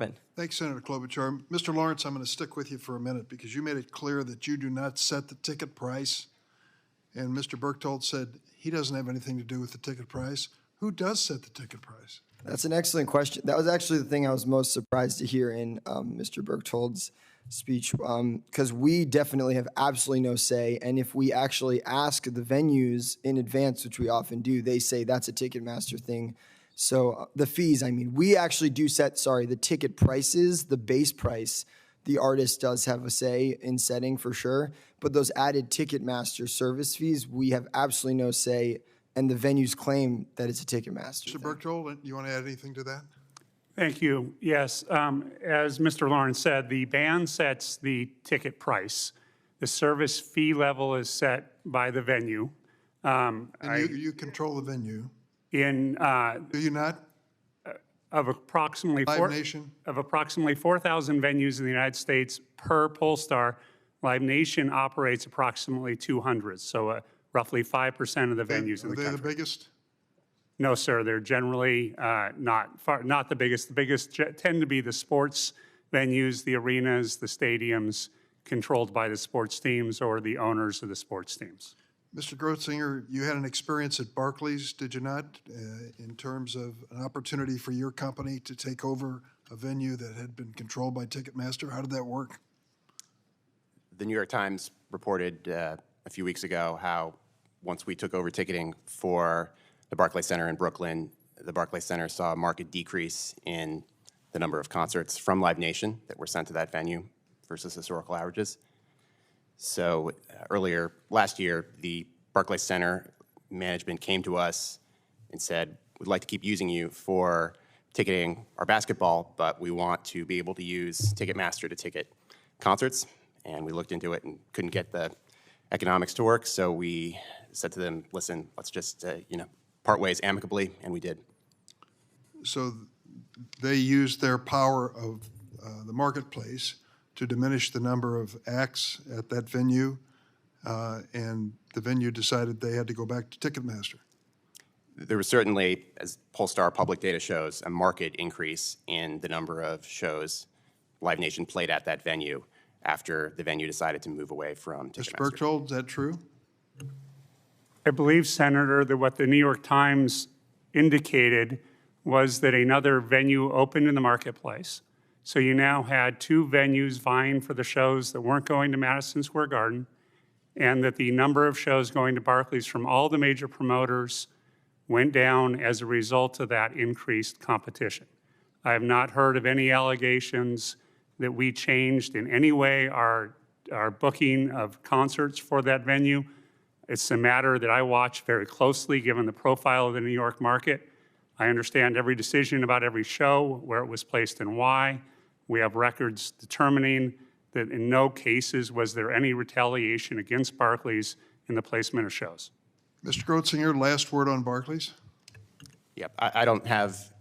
Durbin. Thanks, Senator Klobuchar. Mr. Lawrence, I'm going to stick with you for a minute because you made it clear that you do not set the ticket price. And Mr. Berchtold said he doesn't have anything to do with the ticket price. Who does set the ticket price? That's an excellent question. That was actually the thing I was most surprised to hear in Mr. Berchtold's speech, because we definitely have absolutely no say. And if we actually ask the venues in advance, which we often do, they say that's a Ticketmaster thing. So the fees, I mean, we actually do set, the ticket prices, the base price. The artist does have a say in setting for sure. But those added Ticketmaster service fees, we have absolutely no say. And the venues claim that it's a Ticketmaster. Mr. Berchtold, you want to add anything to that? Thank you. Yes, as Mr. Lawrence said, the band sets the ticket price. The service fee level is set by the venue. And you control the venue. Do you not? Of approximately Live Nation? Of approximately 4,000 venues in the United States per Pollstar, Live Nation operates approximately 200. So roughly 5% of the venues in the country. Are they the biggest? No, sir. They're generally not the biggest. The biggest tend to be the sports venues, the arenas, the stadiums controlled by the sports teams or the owners of the sports teams. Mr. Grotzinger, you had an experience at Barclays, did you not, in terms of an opportunity for your company to take over a venue that had been controlled by Ticketmaster? How did that work? The New York Times reported a few weeks ago how once we took over ticketing for the Barclays Center in Brooklyn, the Barclays Center saw a marked decrease in the number of concerts from Live Nation that were sent to that venue versus historical averages. So earlier last year, the Barclays Center management came to us and said, we'd like to keep using you for ticketing our basketball, but we want to be able to use Ticketmaster to ticket concerts. And we looked into it and couldn't get the economics to work. So we said to them, listen, let's just, part ways amicably, and we did. So they used their power of the marketplace to diminish the number of acts at that venue, and the venue decided they had to go back to Ticketmaster. There was certainly, as Pollstar public data shows, a marked increase in the number of shows Live Nation played at that venue after the venue decided to move away from Ticketmaster. Mr. Berchtold, is that true? I believe, Senator, that what the New York Times indicated was that another venue opened in the marketplace. So you now had two venues vying for the shows that weren't going to Madison Square Garden, and that the number of shows going to Barclays from all the major promoters went down as a result of that increased competition. I have not heard of any allegations that we changed in any way our booking of concerts for that venue. It's a matter that I watch very closely given the profile of the New York market. I understand every decision about every show, where it was placed and why. We have records determining that in no cases was there any retaliation against Barclays in the placement of shows. Mr. Grotzinger, last word on Barclays? Yep, I don't have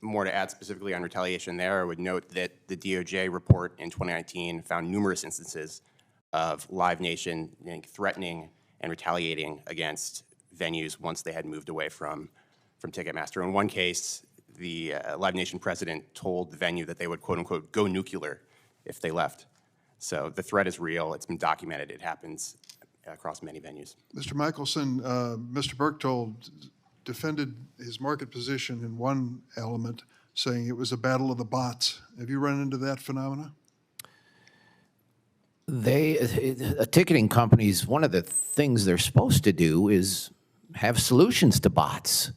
more to add specifically on retaliation there. I would note that the DOJ report in 2019 found numerous instances of Live Nation threatening and retaliating against venues once they had moved away from Ticketmaster. In one case, the Live Nation president told the venue that they would, quote unquote, go nuclear if they left. So the threat is real. It's been documented. It happens across many venues. Mr. Michelson, Mr. Berchtold defended his market position in one element, saying it was a battle of the bots. Have you run into that phenomena? Ticketing companies, one of the things they're supposed to do is have solutions to bots.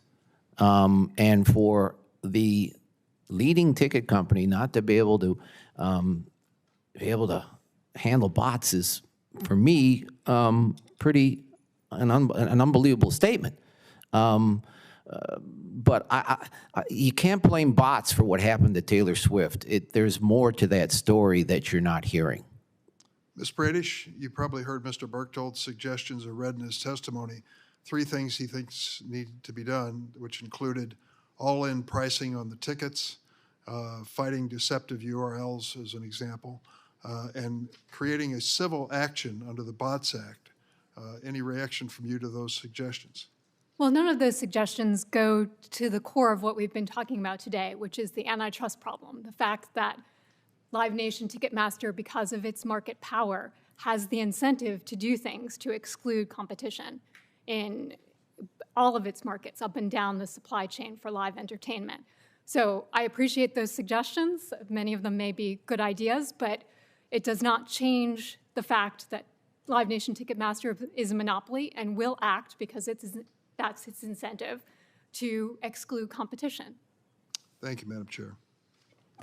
And for the leading ticket company not to be able to handle bots is, for me, pretty an unbelievable statement. But you can't blame bots for what happened to Taylor Swift. There's more to that story that you're not hearing. Ms. Bradish, you probably heard Mr. Berchtold's suggestions or read in his testimony. 3 things he thinks need to be done, which included all-in pricing on the tickets, fighting deceptive URLs as an example, and creating a civil action under the Bots Act. Any reaction from you to those suggestions? Well, none of those suggestions go to the core of what we've been talking about today, which is the antitrust problem. The fact that Live Nation Ticketmaster, because of its market power, has the incentive to do things to exclude competition in all of its markets up and down the supply chain for live entertainment. So I appreciate those suggestions. Many of them may be good ideas, but it does not change the fact that Live Nation Ticketmaster is a monopoly and will act because that's its incentive to exclude competition. Thank you, Madam Chair.